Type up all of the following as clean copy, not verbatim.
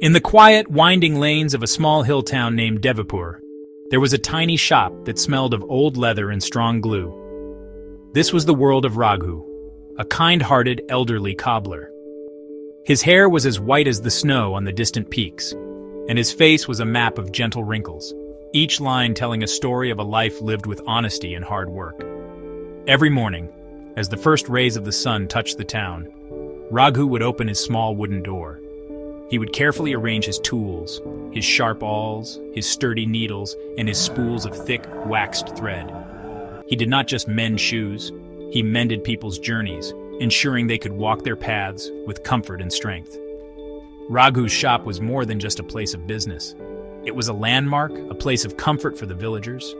In the quiet, winding lanes of a small hill town named Devapur, there was a tiny shop that smelled of old leather and strong glue. This was the world of Raghu, a kind-hearted, elderly cobbler. His hair was as white as the snow on the distant peaks, and his face was a map of gentle wrinkles, each line telling a story of a life lived with honesty and hard work. Every morning, as the first rays of the sun touched the town, Raghu would open his small wooden door. He would carefully arrange his tools, his sharp awls, his sturdy needles, and his spools of thick, waxed thread. He did not just mend shoes, he mended people's journeys, ensuring they could walk their paths with comfort and strength. Raghu's shop was more than just a place of business. It was a landmark, a place of comfort for the villagers.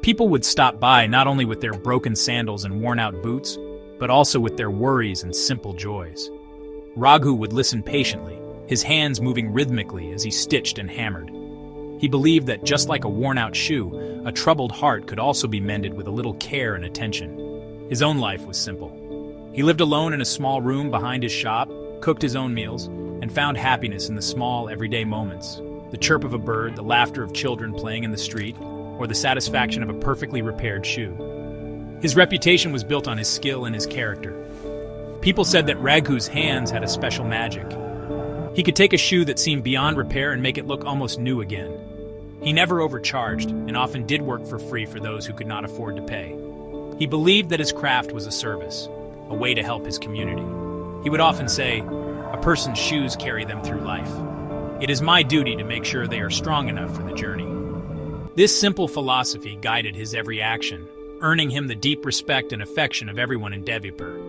People would stop by not only with their broken sandals and worn-out boots, but also with their worries and simple joys. Raghu would listen patiently, his hands moving rhythmically as he stitched and hammered. He believed that just like a worn-out shoe, a troubled heart could also be mended with a little care and attention. His own life was simple. He lived alone in a small room behind his shop, cooked his own meals, and found happiness in the small, everyday moments. The chirp of a bird, the laughter of children playing in the street, or the satisfaction of a perfectly repaired shoe. His reputation was built on his skill and his character. People said that Raghu's hands had a special magic. He could take a shoe that seemed beyond repair and make it look almost new again. He never overcharged and often did work for free for those who could not afford to pay. He believed that his craft was a service, a way to help his community. He would often say, "A person's shoes carry them through life. It is my duty to make sure they are strong enough for the journey." This simple philosophy guided his every action, earning him the deep respect and affection of everyone in Devapur.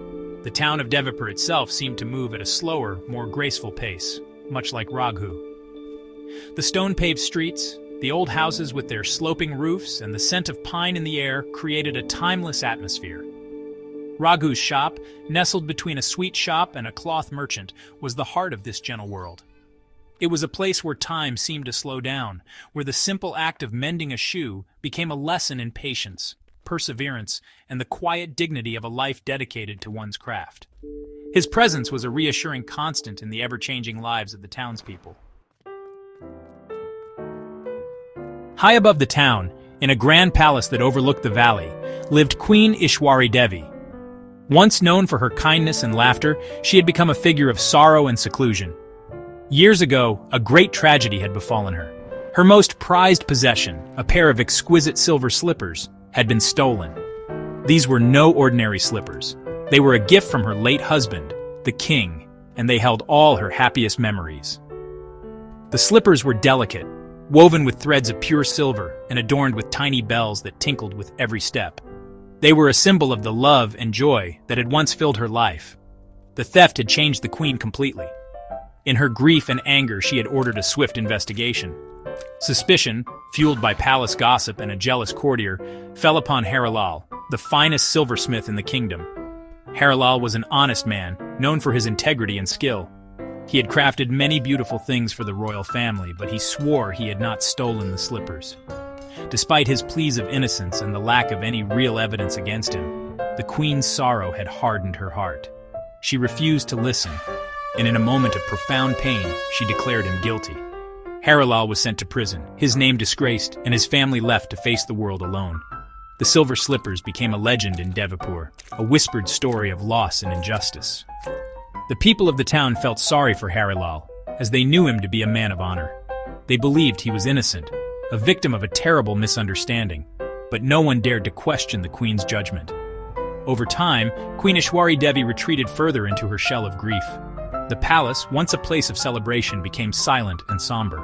The town of Devapur itself seemed to move at a slower, more graceful pace, much like Raghu. The stone-paved streets, the old houses with their sloping roofs, and the scent of pine in the air created a timeless atmosphere. Raghu's shop, nestled between a sweet shop and a cloth merchant, was the heart of this gentle world. It was a place where time seemed to slow down, where the simple act of mending a shoe became a lesson in patience, perseverance, and the quiet dignity of a life dedicated to one's craft. His presence was a reassuring constant in the ever-changing lives of the townspeople. High above the town, in a grand palace that overlooked the valley, lived Queen Ishwari Devi. Once known for her kindness and laughter, she had become a figure of sorrow and seclusion. Years ago, a great tragedy had befallen her. Her most prized possession, a pair of exquisite silver slippers, had been stolen. These were no ordinary slippers. They were a gift from her late husband, the king, and they held all her happiest memories. The slippers were delicate, woven with threads of pure silver and adorned with tiny bells that tinkled with every step. They were a symbol of the love and joy that had once filled her life. The theft had changed the queen completely. In her grief and anger, she had ordered a swift investigation. Suspicion, fueled by palace gossip and a jealous courtier, fell upon Harilal, the finest silversmith in the kingdom. Harilal was an honest man, known for his integrity and skill. He had crafted many beautiful things for the royal family, but he swore he had not stolen the slippers. Despite his pleas of innocence and the lack of any real evidence against him, the queen's sorrow had hardened her heart. She refused to listen, and in a moment of profound pain, she declared him guilty. Harilal was sent to prison, his name disgraced, and his family left to face the world alone. The silver slippers became a legend in Devapur, a whispered story of loss and injustice. The people of the town felt sorry for Harilal, as they knew him to be a man of honor. They believed he was innocent, a victim of a terrible misunderstanding, but no one dared to question the queen's judgment. Over time, Queen Ishwari Devi retreated further into her shell of grief. The palace, once a place of celebration, became silent and somber.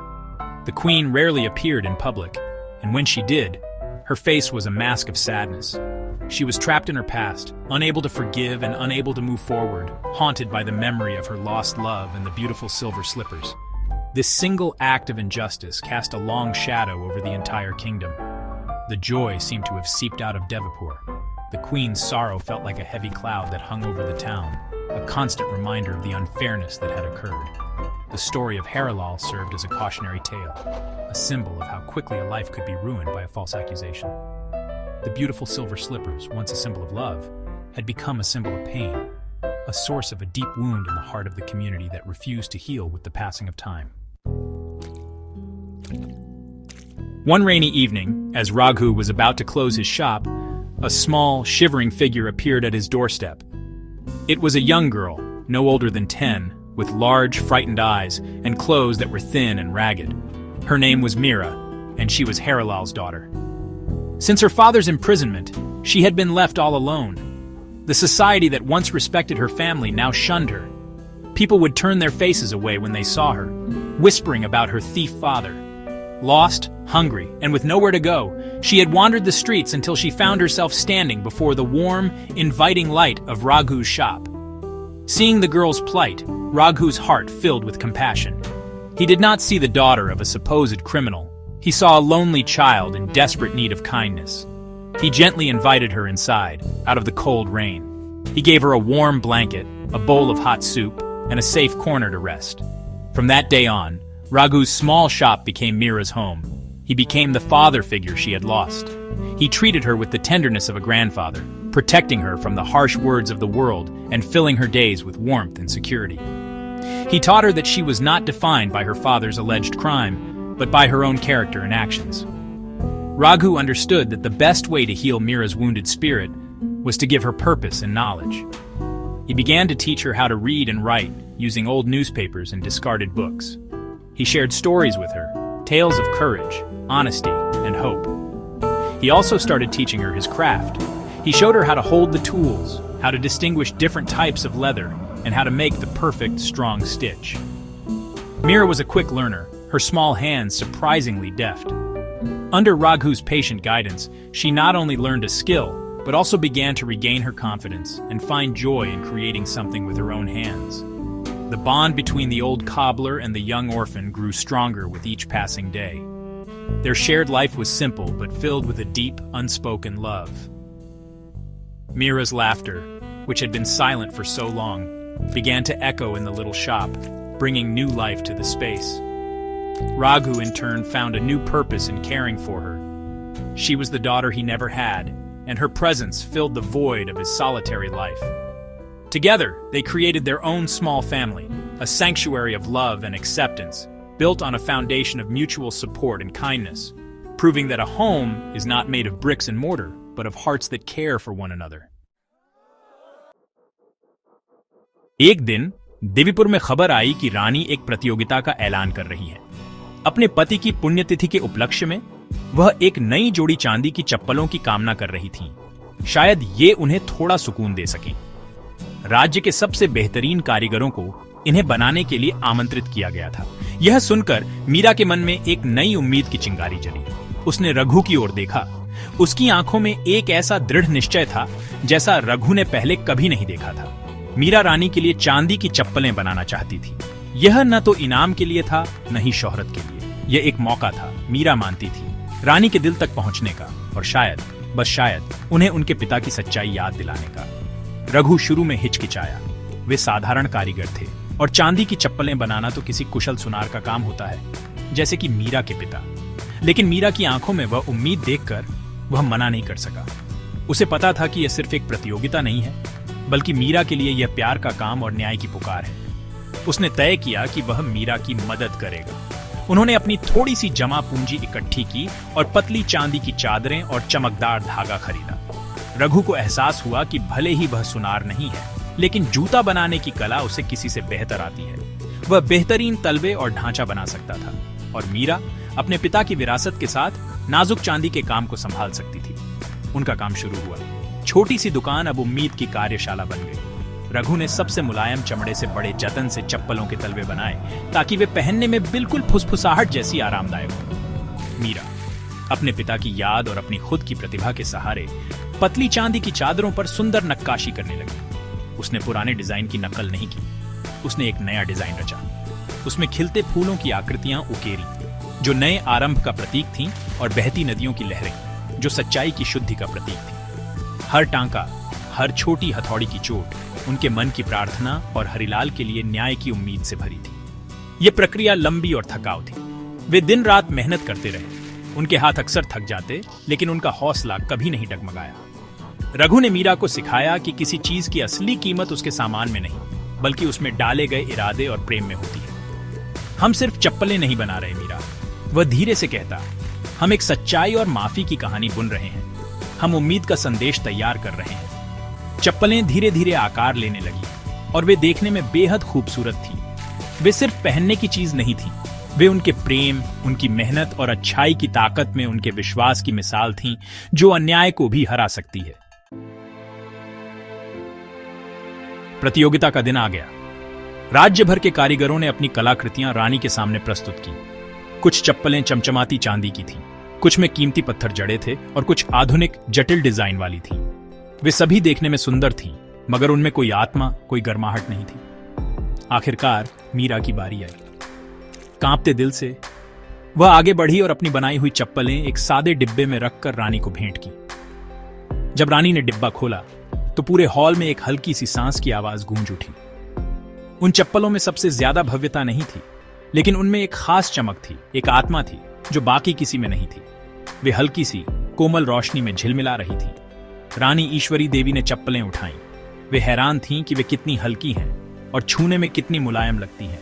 The queen rarely appeared in public, and when she did, her face was a mask of sadness. She was trapped in her past, unable to forgive and unable to move forward, haunted by the memory of her lost love and the beautiful silver slippers. This single act of injustice cast a long shadow over the entire kingdom. The joy seemed to have seeped out of Devapur. The queen's sorrow felt like a heavy cloud that hung over the town, a constant reminder of the unfairness that had occurred. The story of Harilal served as a cautionary tale, a symbol of how quickly a life could be ruined by a false accusation. The beautiful silver slippers, once a symbol of love, had become a symbol of pain, a source of a deep wound in the heart of the community that refused to heal with the passing of time. One rainy evening, as Raghu was about to close his shop, a small, shivering figure appeared at his doorstep. It was a young girl, no older than 10, with large, frightened eyes and clothes that were thin and ragged. Her name was Meera, and she was Harilal's daughter. Since her father's imprisonment, she had been left all alone. The society that once respected her family now shunned her. People would turn their faces away when they saw her, whispering about her thief father. Lost, hungry, and with nowhere to go, she had wandered the streets until she found herself standing before the warm, inviting light of Raghu's shop. Seeing the girl's plight, Raghu's heart filled with compassion. He did not see the daughter of a supposed criminal. He saw a lonely child in desperate need of kindness. He gently invited her inside, out of the cold rain. He gave her a warm blanket, a bowl of hot soup, and a safe corner to rest. From that day on, Raghu's small shop became Meera's home. He became the father figure she had lost. He treated her with the tenderness of a grandfather, protecting her from the harsh words of the world and filling her days with warmth and security. He taught her that she was not defined by her father's alleged crime, but by her own character and actions. Raghu understood that the best way to heal Meera's wounded spirit was to give her purpose and knowledge. He began to teach her how to read and write using old newspapers and discarded books. He shared stories with her, tales of courage, honesty, and hope. He also started teaching her his craft. He showed her how to hold the tools, how to distinguish different types of leather, and how to make the perfect, strong stitch. Meera was a quick learner, her small hands surprisingly deft. Under Raghu's patient guidance, she not only learned a skill, but also began to regain her confidence and find joy in creating something with her own hands. The bond between the old cobbler and the young orphan grew stronger with each passing day. Their shared life was simple but filled with a deep, unspoken love. Meera's laughter, which had been silent for so long, began to echo in the little shop, bringing new life to the space. Raghu, in turn, found a new purpose in caring for her. She was the daughter he never had, and her presence filled the void of his solitary life. Together, they created their own small family, a sanctuary of love and acceptance, built on a foundation of mutual support and kindness, proving that a home is not made of bricks and mortar, but of hearts that care for one another. एक दिन देवीपुर में खबर आई कि रानी एक प्रतियोगिता का ऐलान कर रही है। अपने पति की पुण्यतिथि के उपलक्ष्य में वह एक नई जोड़ी चांदी की चप्पलों की कामना कर रही थीं। शायद ये उन्हें थोड़ा सुकून दे सके। राज्य के सबसे बेहतरीन कारीगरों को इन्हें बनाने के लिए आमंत्रित किया गया था। यह सुनकर मीरा के मन में एक नई उम्मीद की चिंगारी जली। उसने रघु की ओर देखा। उसकी आंखों में एक ऐसा दृढ़ निश्चय था जैसा रघु ने पहले कभी नहीं देखा था। मीरा रानी के लिए चांदी की चप्पलें बनाना चाहती थी। यह न तो इनाम के लिए था, न ही शोहरत के लिए। यह एक मौका था, मीरा मानती थी, रानी के दिल तक पहुंचने का और शायद, बस शायद, उन्हें उनके पिता की सच्चाई याद दिलाने का। रघु शुरू में हिचकिचाया। वे साधारण कारीगर थे और चांदी की चप्पलें बनाना तो किसी कुशल सुनार का काम होता है, जैसे कि मीरा के पिता। लेकिन मीरा की आंखों में वह उम्मीद देखकर वह मना नहीं कर सका। उसे पता था कि यह सिर्फ एक प्रतियोगिता नहीं है, बल्कि मीरा के लिए यह प्यार का काम और न्याय की पुकार है। उसने तय किया कि वह मीरा की मदद करेगा। उन्होंने अपनी थोड़ी सी जमा पूंजी इकट्ठी की और पतली चांदी की चादरें और चमकदार धागा खरीदा। रघु को एहसास हुआ कि भले ही वह सुनार नहीं है, लेकिन जूता बनाने की कला उसे किसी से बेहतर आती है। वह बेहतरीन तलवे और ढांचा बना सकता था और मीरा अपने पिता की विरासत के साथ नाजुक चांदी के काम को संभाल सकती थी। उनका काम शुरू हुआ। छोटी सी दुकान अब उम्मीद की कार्यशाला बन गई। रघु ने सबसे मुलायम चमड़े से बड़े जतन से चप्पलों के तलवे बनाए ताकि वे पहनने में बिल्कुल फुसफुसाहट जैसी आरामदायक हो। मीरा अपने पिता की याद और अपनी खुद की प्रतिभा के सहारे पतली चांदी की चादरों पर सुंदर नक्काशी करने लगी। उसने पुराने डिजाइन की नकल नहीं की, उसने एक नया डिजाइन रचा। उसमें खिलते फूलों की आकृतियां उकेरी जो नए आरंभ का प्रतीक थीं और बहती नदियों की लहरें जो सच्चाई की शुद्धि का प्रतीक थी। हर टांका, हर छोटी हथौड़ी की चोट उनके मन की प्रार्थना और हरिलाल के लिए न्याय की उम्मीद से भरी थी। यह प्रक्रिया लंबी और थकाऊ थी। वे दिन रात मेहनत करते रहे। उनके हाथ अक्सर थक जाते, लेकिन उनका हौसला कभी नहीं डगमगाया। रघु ने मीरा को सिखाया कि किसी चीज की असली कीमत उसके सामान में नहीं, बल्कि उसमें डाले गए इरादे और प्रेम में होती है। हम सिर्फ चप्पलें नहीं बना रहे मीरा, वह धीरे से कहता, हम एक सच्चाई और माफी की कहानी बुन रहे हैं। हम उम्मीद का संदेश तैयार कर रहे हैं। चप्पलें धीरे धीरे आकार लेने लगी और वे देखने में बेहद खूबसूरत थीं। वे सिर्फ पहनने की चीज नहीं थीं, वे उनके प्रेम, उनकी मेहनत और अच्छाई की ताकत में उनके विश्वास की मिसाल थीं, जो अन्याय को भी हरा सकती है। प्रतियोगिता का दिन आ गया। राज्य भर के कारीगरों ने अपनी कलाकृतियां रानी के सामने प्रस्तुत की। कुछ चप्पलें चमचमाती चांदी की थीं, कुछ में कीमती पत्थर जड़े थे और कुछ आधुनिक जटिल डिजाइन वाली थीं। वे सभी देखने में सुंदर थीं, मगर उनमें कोई आत्मा, कोई गर्माहट नहीं थी। आखिरकार मीरा की बारी आई। कांपते दिल से वह आगे बढ़ी और अपनी बनाई हुई चप्पलें एक सादे डिब्बे में रखकर रानी को भेंट की। जब रानी ने डिब्बा खोला तो पूरे हॉल में एक हल्की सी सांस की आवाज गूंज उठी। उन चप्पलों में सबसे ज्यादा भव्यता नहीं थी, लेकिन उनमें एक खास चमक थी, एक आत्मा थी जो बाकी किसी में नहीं थी। वे हल्की सी कोमल रोशनी में झिलमिला रही थी। रानी ईश्वरी देवी ने चप्पलें उठाईं। वे हैरान थीं कि वे कितनी हल्की हैं और छूने में कितनी मुलायम लगती हैं।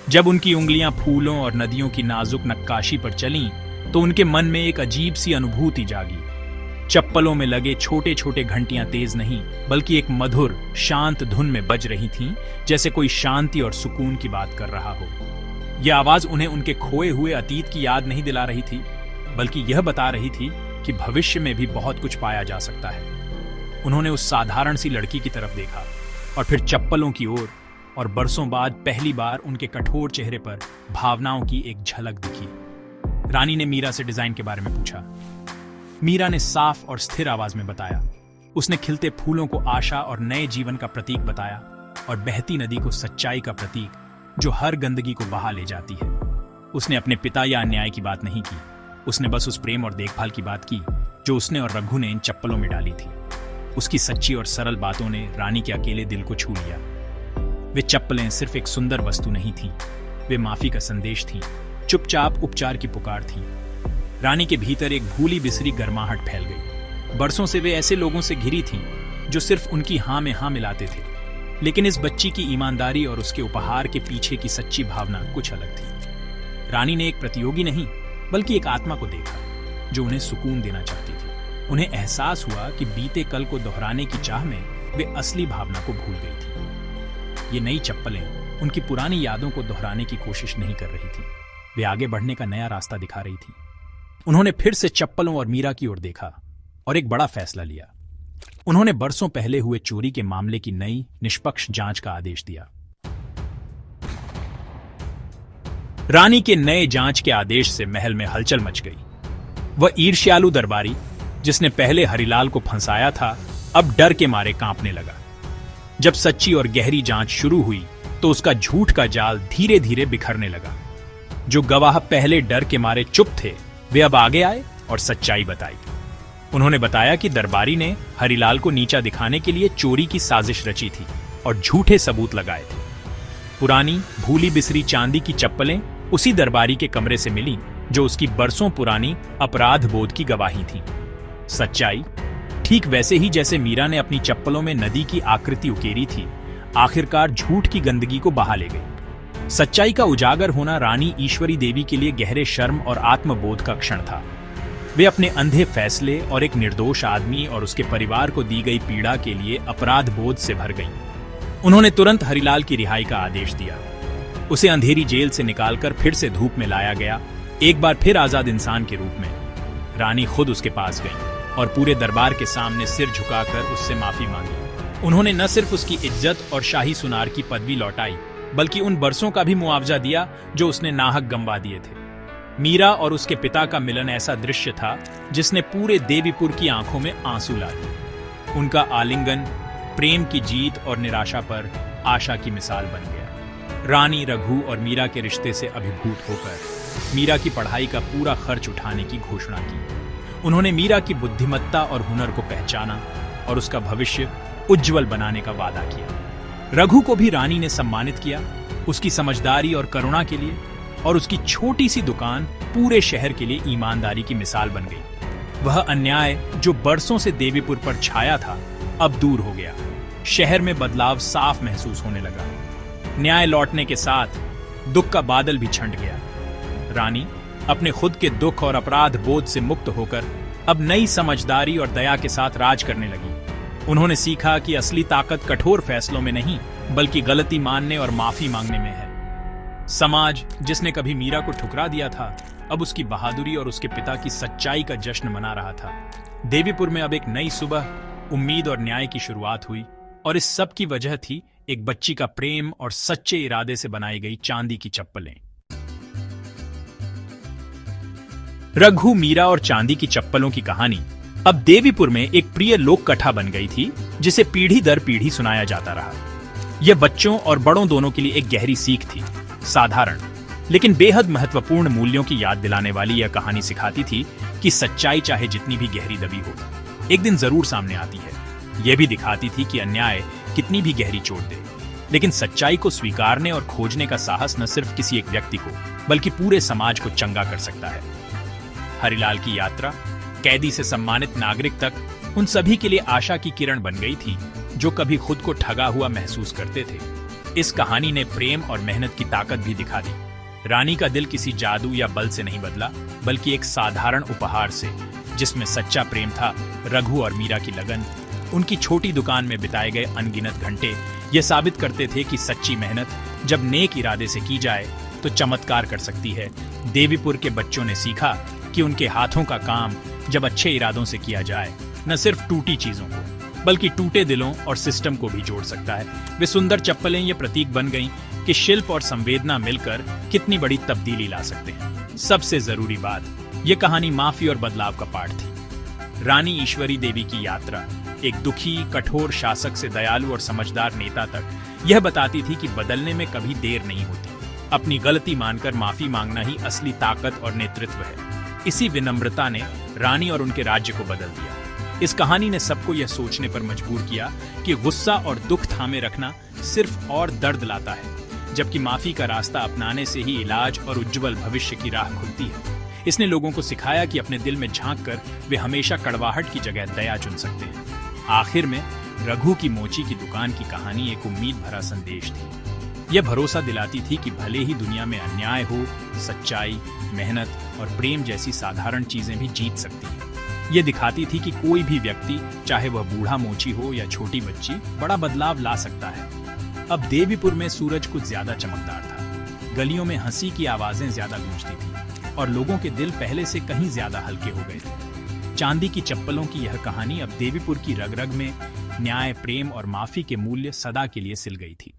जब उनकी उंगलियां फूलों और नदियों की नाजुक नक्काशी पर चलीं, तो उनके मन में एक अजीब सी अनुभूति जागी। चप्पलों में लगे छोटे छोटे घंटियां तेज नहीं, बल्कि एक मधुर, शांत धुन में बज रही थीं, जैसे कोई शांति और सुकून की बात कर रहा हो। यह आवाज उन्हें उनके खोए हुए अतीत की याद नहीं दिला रही थी, बल्कि यह बता रही थी कि भविष्य में भी बहुत कुछ पाया जा सकता है। उन्होंने उस साधारण सी लड़की की तरफ देखा और फिर चप्पलों की ओर, और बरसों बाद पहली बार उनके कठोर चेहरे पर भावनाओं की एक झलक दिखी। रानी ने मीरा से डिजाइन के बारे में पूछा। मीरा ने साफ और स्थिर आवाज में बताया। उसने खिलते फूलों को आशा और नए जीवन का प्रतीक बताया और बहती नदी को सच्चाई का प्रतीक, जो हर गंदगी को बहा ले जाती है। उसने अपने पिता या अन्याय की बात नहीं की, उसने बस उस प्रेम और देखभाल की बात की जो उसने और रघु ने इन चप्पलों में डाली थी। उसकी सच्ची और सरल बातों ने रानी के अकेले दिल को छू लिया। वे चप्पलें सिर्फ एक सुंदर वस्तु नहीं थीं, वे माफी का संदेश थीं, चुपचाप उपचार की पुकार थीं। रानी के भीतर एक भूली बिसरी गर्माहट फैल गई। बरसों से वे ऐसे लोगों से घिरी थीं जो सिर्फ उनकी हाँ में हाँ मिलाते थे, लेकिन इस बच्ची की ईमानदारी और उसके उपहार के पीछे की सच्ची भावना कुछ अलग थी। रानी ने एक प्रतियोगी नहीं, बल्कि एक आत्मा को देखा जो उन्हें सुकून देना चाहती थी। उन्हें एहसास हुआ कि बीते कल को दोहराने की चाह में वे असली भावना को भूल गई थी। ये नई चप्पलें उनकी पुरानी यादों को दोहराने की कोशिश नहीं कर रही थी, वे आगे बढ़ने का नया रास्ता दिखा रही थी। उन्होंने फिर से चप्पलों और मीरा की ओर देखा और एक बड़ा फैसला लिया। उन्होंने बरसों पहले हुए चोरी के मामले की नई, निष्पक्ष जांच का आदेश दिया। रानी के नए जांच के आदेश से महल में हलचल मच गई। वह ईर्ष्यालु दरबारी, जिसने पहले हरिलाल को फंसाया था, अब डर के मारे कांपने लगा। जब सच्ची और गहरी जांच शुरू हुई तो उसका झूठ का जाल धीरे धीरे बिखरने लगा। जो गवाह पहले डर के मारे चुप थे, वे अब आगे आए और सच्चाई बताई। उन्होंने बताया कि दरबारी ने हरिलाल को नीचा दिखाने के लिए चोरी की साजिश रची थी और झूठे सबूत लगाए थे। पुरानी भूली बिसरी चांदी की चप्पलें उसी दरबारी के कमरे से मिली जो उसकी बरसों पुरानी अपराध बोध की गवाही थी। सच्चाई ठीक वैसे ही जैसे मीरा ने अपनी चप्पलों में नदी की आकृति उकेरी थी, आखिरकार झूठ की गंदगी को बहा ले गई। सच्चाई का उजागर होना रानी ईश्वरी देवी के लिए गहरे शर्म और आत्मबोध का क्षण था। वे अपने अंधे फैसले और एक निर्दोष आदमी और उसके परिवार को दी गई पीड़ा के लिए अपराध बोध से भर गईं। उन्होंने तुरंत हरिलाल की रिहाई का आदेश दिया। उसे अंधेरी जेल से निकालकर फिर से धूप में लाया गया, एक बार फिर आजाद इंसान के रूप में। रानी खुद उसके पास गई और पूरे दरबार के सामने सिर झुकाकर उससे माफी मांगी। उन्होंने न सिर्फ उसकी इज्जत और शाही सुनार की पदवी लौटाई, बल्कि उन बरसों का भी मुआवजा दिया जो उसने नाहक गंवा दिए थे। मीरा और उसके पिता का मिलन ऐसा दृश्य था जिसने पूरे देवीपुर की आंखों में आंसू ला दिए। उनका आलिंगन प्रेम की जीत और निराशा पर आशा की मिसाल बन गया। रानी रघु और मीरा के रिश्ते से अभिभूत होकर मीरा की पढ़ाई का पूरा खर्च उठाने की घोषणा की। उन्होंने मीरा की बुद्धिमत्ता और हुनर को पहचाना और उसका भविष्य उज्जवल बनाने का वादा किया। रघु को भी रानी ने सम्मानित किया, उसकी समझदारी और करुणा के लिए, और उसकी छोटी सी दुकान पूरे शहर के लिए ईमानदारी की मिसाल बन गई। वह अन्याय जो बरसों से देवीपुर पर छाया था, अब दूर हो गया। शहर में बदलाव साफ महसूस होने लगा। न्याय लौटने के साथ दुख का बादल भी छंट गया। रानी अपने खुद के दुख और अपराध बोध से मुक्त होकर अब नई समझदारी और दया के साथ राज करने लगी। उन्होंने सीखा कि असली ताकत कठोर फैसलों में नहीं, बल्कि गलती मानने और माफी मांगने में है। समाज जिसने कभी मीरा को ठुकरा दिया था, अब उसकी बहादुरी और उसके पिता की सच्चाई का जश्न मना रहा था। देवीपुर में अब एक नई सुबह, उम्मीद और न्याय की शुरुआत हुई, और इस सब की वजह थी एक बच्ची का प्रेम और सच्चे इरादे से बनाई गई चांदी की चप्पलें। रघु, मीरा और चांदी की चप्पलों की कहानी अब देवीपुर में एक प्रिय लोक कथा बन गई थी, जिसे पीढ़ी दर पीढ़ी सुनाया जाता रहा। यह बच्चों और बड़ों दोनों के लिए एक गहरी सीख थी। साधारण लेकिन बेहद महत्वपूर्ण मूल्यों की याद दिलाने वाली यह कहानी सिखाती थी कि सच्चाई चाहे जितनी भी गहरी दबी हो, एक दिन जरूर सामने आती है। यह भी दिखाती थी कि अन्याय कितनी भी गहरी चोट दे, लेकिन सच्चाई को स्वीकारने और खोजने का साहस न सिर्फ किसी एक व्यक्ति को, बल्कि पूरे समाज को चंगा कर सकता है। हरिलाल की यात्रा, कैदी से सम्मानित नागरिक तक, उन सभी के लिए आशा की किरण बन गई थी जो कभी खुद को ठगा हुआ महसूस करते थे। इस कहानी ने प्रेम और मेहनत की ताकत भी दिखा दी। रानी का दिल किसी जादू या बल से नहीं बदला, बल्कि एक साधारण उपहार से, जिसमें सच्चा प्रेम था। रघु और मीरा की लगन, उनकी छोटी दुकान में बिताए गए अनगिनत घंटे, ये साबित करते थे कि सच्ची मेहनत जब नेक इरादे से की जाए तो चमत्कार कर सकती है। देवीपुर के बच्चों ने सीखा कि उनके हाथों का काम जब अच्छे इरादों से किया जाए, न सिर्फ टूटी चीजों को, बल्कि टूटे दिलों और सिस्टम को भी जोड़ सकता है। वे सुंदर चप्पलें ये प्रतीक बन गईं कि शिल्प और संवेदना मिलकर कितनी बड़ी तब्दीली ला सकते हैं। सबसे जरूरी बात, यह कहानी माफी और बदलाव का पाठ थी। रानी ईश्वरी देवी की यात्रा एक दुखी, कठोर शासक से दयालु और समझदार नेता तक यह बताती थी कि बदलने में कभी देर नहीं होती। अपनी गलती मानकर माफी मांगना ही असली ताकत और नेतृत्व है। इसी विनम्रता ने रानी और उनके राज्य को बदल दिया। इस कहानी ने सबको यह सोचने पर मजबूर किया कि गुस्सा और दुख थामे रखना सिर्फ और दर्द लाता है, जबकि माफी का रास्ता अपनाने से ही इलाज और उज्जवल भविष्य की राह खुलती है। इसने लोगों को सिखाया कि अपने दिल में झांक कर वे हमेशा कड़वाहट की जगह दया चुन सकते हैं। आखिर में रघु की मोची की दुकान की कहानी एक उम्मीद भरा संदेश थी। यह भरोसा दिलाती थी कि भले ही दुनिया में अन्याय हो, सच्चाई, मेहनत और प्रेम जैसी साधारण चीजें भी जीत सकती हैं। यह दिखाती थी कि कोई भी व्यक्ति, चाहे वह बूढ़ा मोची हो या छोटी बच्ची, बड़ा बदलाव ला सकता है। अब देवीपुर में सूरज कुछ ज्यादा चमकदार था। गलियों में हंसी की आवाजें ज्यादा गूंजती थी और लोगों के दिल पहले से कहीं ज्यादा हल्के हो गए थे। चांदी की चप्पलों की यह कहानी अब देवीपुर की रग रग में न्याय, प्रेम और माफी के मूल्य सदा के लिए सिल गई थी।